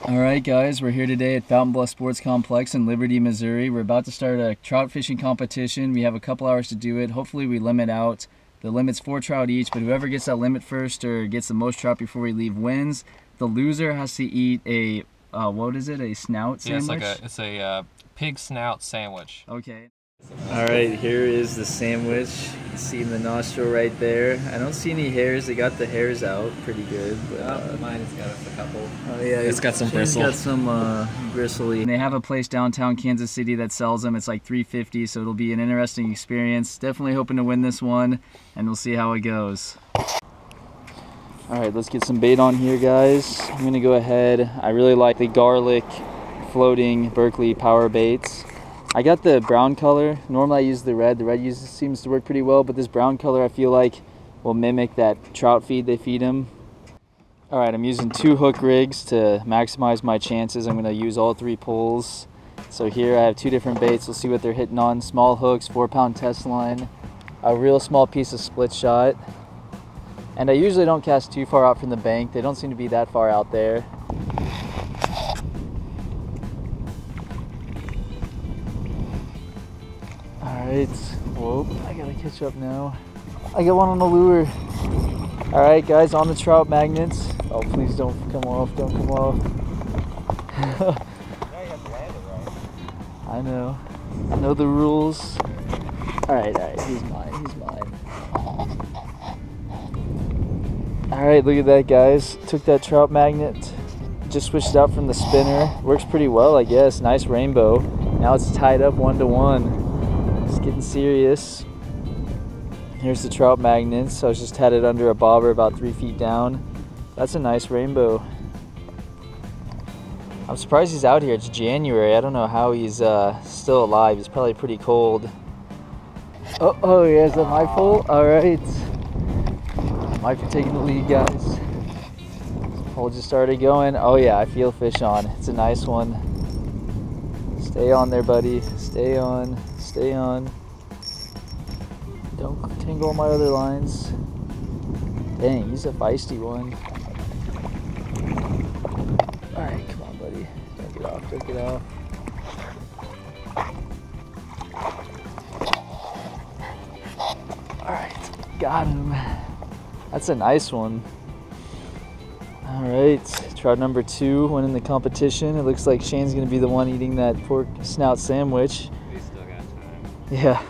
Alright guys, we're here today at Fountain Bluff Sports Complex in Liberty, Missouri. We're about to start a trout fishing competition. We have a couple hours to do it. Hopefully we limit out. The limit's 4 trout each, but whoever gets that limit first or gets the most trout before we leave wins. The loser has to eat a, what is it, a snout sandwich? Yeah, it's a pig snout sandwich. Okay. Alright, here is the sandwich. You can see the nostril right there. I don't see any hairs. They got the hairs out pretty good. But, mine's got a couple. Oh yeah, it's got some bristle. bristle. Got some bristly. And they have a place downtown Kansas City that sells them. It's like $3.50, so it'll be an interesting experience. Definitely hoping to win this one, and we'll see how it goes. Alright, let's get some bait on here, guys. I'm gonna go ahead. I really like the garlic floating Berkley power baits. I got the brown color. Normally I use the red. The red seems to work pretty well, but this brown color I feel like will mimic that trout feed they feed them. Alright, I'm using 2 hook rigs to maximize my chances. I'm going to use all 3 pulls. So here I have 2 different baits. We'll see what they're hitting on. Small hooks, 4-pound test line, a real small piece of split shot. And I usually don't cast too far out from the bank. They don't seem to be that far out there. Alright, whoa, I gotta catch up now. I got one on the lure. Alright guys, on the trout magnets. Oh, please don't come off, don't come off. I know the rules. Alright, he's mine. Alright, look at that guys. Took that trout magnet, just switched it out from the spinner. Works pretty well, I guess. Nice rainbow. Now it's tied up 1-to-1. It's getting serious. Here's the trout magnets. So I was just had it under a bobber about 3 feet down. That's a nice rainbow. I'm surprised he's out here. It's January. I don't know how he's still alive. He's probably pretty cold. Oh yeah, is that my fault? Alright. Might be taking the lead, guys. Hole just started going. Oh yeah, I feel fish on. It's a nice one. Stay on there, buddy. Stay on. Stay on. Don't tangle all my other lines. Dang, he's a feisty one. Alright, come on, buddy. Don't get off, don't get off. Alright, got him. That's a nice one. Alright, trout number 2 winning the competition. It looks like Shane's going to be the one eating that pork snout sandwich. Yeah.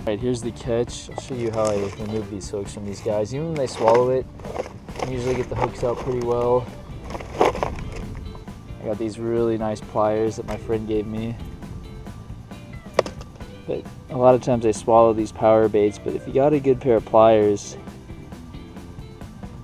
Alright, here's the catch. I'll show you how I remove these hooks from these guys. Even when they swallow it, I usually get the hooks out pretty well. I got these really nice pliers that my friend gave me. But a lot of times they swallow these power baits, but if you got a good pair of pliers,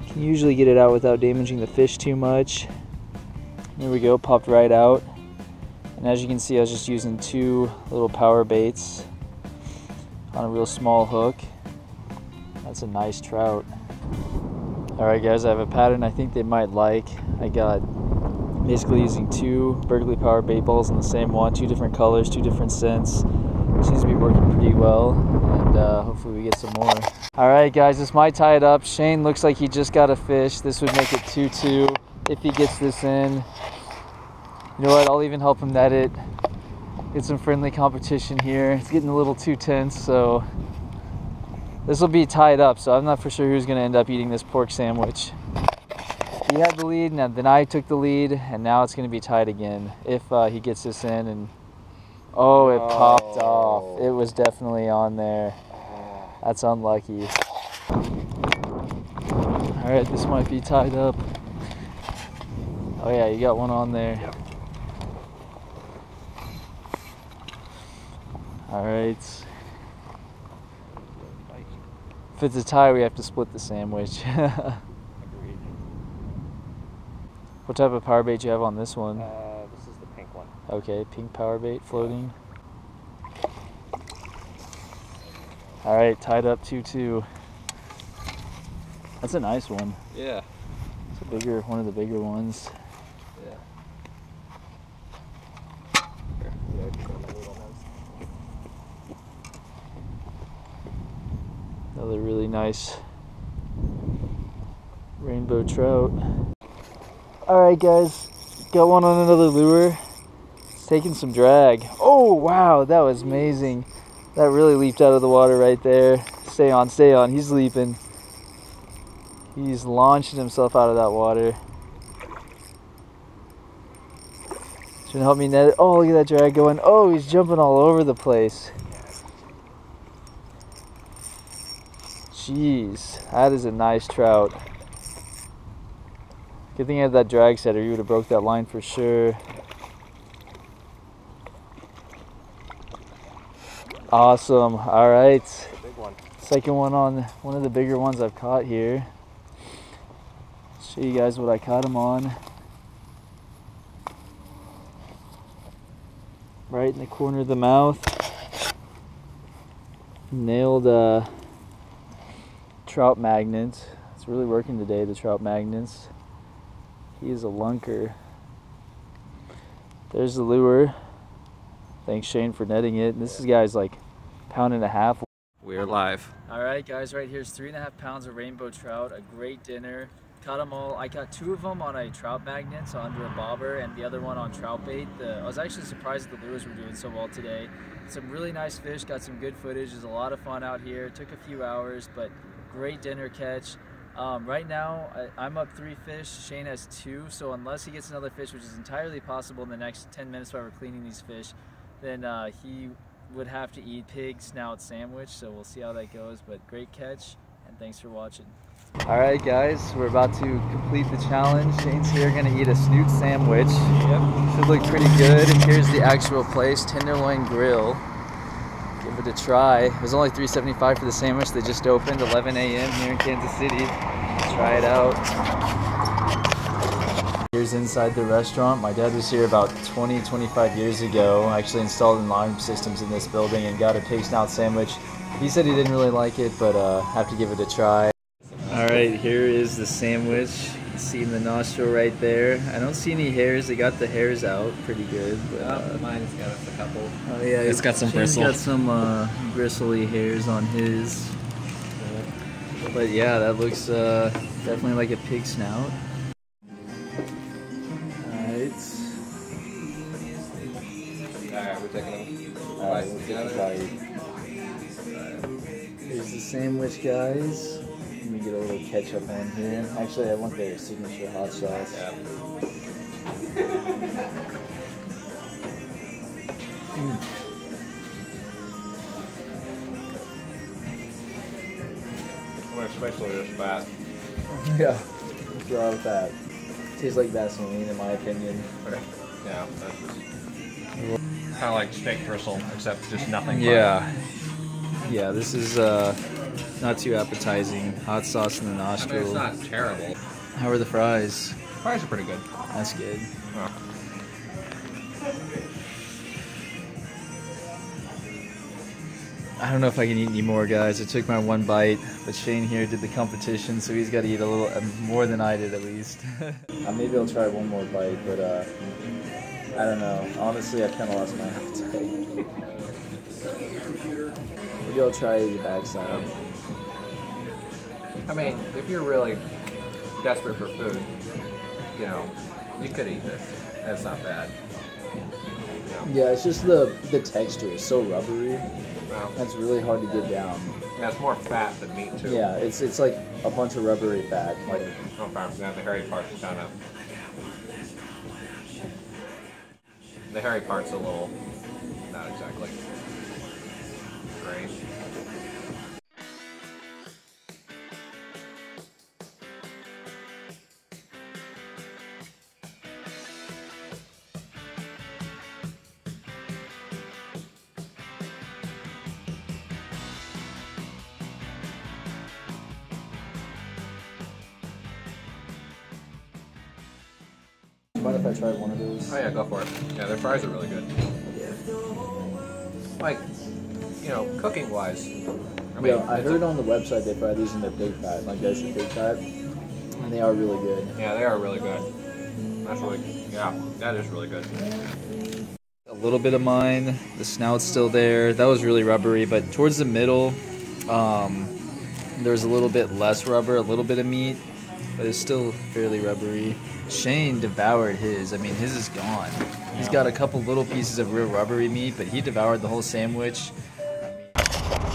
you can usually get it out without damaging the fish too much. There we go, popped right out. And as you can see, I was just using 2 little power baits on a real small hook. That's a nice trout. Alright guys, I have a pattern I think they might like. I got basically using 2 Berkley power bait balls in the same one, 2 different colors, 2 different scents. Seems to be working pretty well, and hopefully we get some more. Alright guys, this might tie it up. Shane looks like he just got a fish. This would make it 2-2 if he gets this in. You know what, I'll even help him net it. Get some friendly competition here. It's getting a little too tense, so this will be tied up, so I'm not for sure who's going to end up eating this pork sandwich. He had the lead, and then I took the lead, and now it's going to be tied again if he gets this in. And oh, it popped off. It was definitely on there. That's unlucky. Alright, this might be tied up. Oh yeah, you got one on there. Yep. Alright. If it's a tie, we have to split the sandwich. Agreed. What type of power bait do you have on this one? This is the pink one. Okay, pink power bait floating. Alright, tied up 2-2. That's a nice one. Yeah. It's a bigger, one of the bigger ones. Yeah. Another really nice rainbow trout. Alright guys, Got one on another lure. It's taking some drag. Oh, wow, that was amazing. That really leaped out of the water right there. Stay on, stay on. He's leaping. He's launching himself out of that water. Trying to help me net it. Oh, look at that drag going. Oh, he's jumping all over the place. Jeez, that is a nice trout. Good thing I had that drag setter. You would have broke that line for sure. Awesome. All right. Big one. Second one on one of the bigger ones I've caught here. Show you guys what I caught him on. Right in the corner of the mouth. Nailed trout magnet. It's really working today, the trout magnets. He is a lunker. There's the lure. Thanks Shane for netting it. And this guy's like £1.5. We're live. All right, guys, right here's 3.5 pounds of rainbow trout. A great dinner. Caught them all. I caught 2 of them on a trout magnet, so under a bobber, and the other one on trout bait. I was actually surprised that the lures were doing so well today. Some really nice fish. Got some good footage. There's a lot of fun out here. It took a few hours, but great dinner catch. Right now, I'm up 3 fish. Shane has 2, so unless he gets another fish, which is entirely possible in the next 10 minutes while we're cleaning these fish, then he would have to eat pig snout sandwich, so we'll see how that goes. But great catch, and thanks for watching. All right, guys, we're about to complete the challenge. Shane's here gonna eat a snoot sandwich. Yep. Should look pretty good. And here's the actual place, Tenderloin Grill. Give it a try. It was only $3.75 for the sandwich. They just opened 11 a.m. here in Kansas City. Try it out. Here's inside the restaurant. My dad was here about 25 years ago. Actually installed alarm systems in this building and got a pig snout sandwich. He said he didn't really like it, but have to give it a try. All right, here is the sandwich. You can see the nostril right there. I don't see any hairs. They got the hairs out pretty good. But, mine's got a couple. Oh yeah, it's got some Shane's bristle. got some bristly hairs on his. But yeah, that looks definitely like a pig snout. Alright. Alright, we're taking them. Alright, we'll take a bite. Here's the sandwich, guys. Let me get a little ketchup on here. Actually, I want their signature hot sauce. Yeah. Especially this fat. Yeah, what's wrong with that? Tastes like Vaseline, in my opinion. Okay. Yeah, that's just kind of like steak bristle, except just nothing. Yeah. Yeah, this is not too appetizing. Hot sauce in the I nostril. mean, it's not terrible. How are the fries? Fries are pretty good. That's good. Oh. I don't know if I can eat any more, guys. I took my 1 bite, but Shane here did the competition, so he's got to eat a little more than I did, at least. Maybe I'll try 1 more bite, but I don't know. Honestly, I kind of lost my appetite. Maybe I'll try the backside. I mean, if you're really desperate for food, you know, you could eat this. That's not bad. Yeah, it's just the texture is so rubbery. Well, That's really hard to get down. yeah, it's more fat than meat too. Yeah, it's like a bunch of rubbery fat. Like, Yeah, the hairy part's kind of. The hairy part's a little, not exactly great. mind if I try one of those? Oh yeah, go for it. Yeah, their fries are really good. Like, you know, cooking wise. I mean, Yeah, I heard on the website they fry these in their pig fat, like extra pig fat, and they are really good. Yeah, they are really good. That's really, yeah, that is really good. A little bit of mine, the snout's still there. That was really rubbery, but towards the middle, there's a little bit less rubber, a little bit of meat, but it's still fairly rubbery. Shane devoured his. I mean, his is gone. He's got a couple little pieces of real rubbery meat, but he devoured the whole sandwich.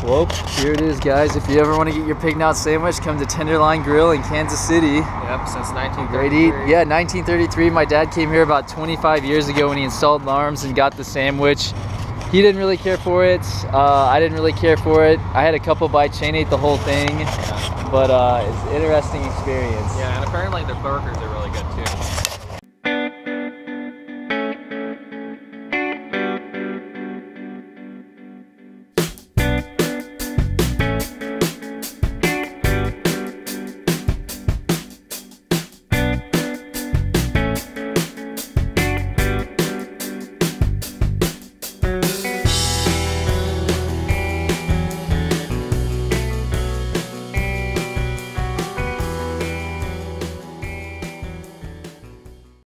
Well, here it is, guys. If you ever want to get your pig Snout sandwich, come to Tenderloin Grill in Kansas City. Yep, since 1933. Great eat. Yeah, 1933. My dad came here about 25 years ago when he installed alarms and got the sandwich. He didn't really care for it. I didn't really care for it. I had a couple bites. Shane ate the whole thing. But it's an interesting experience. Yeah, and apparently the burgers are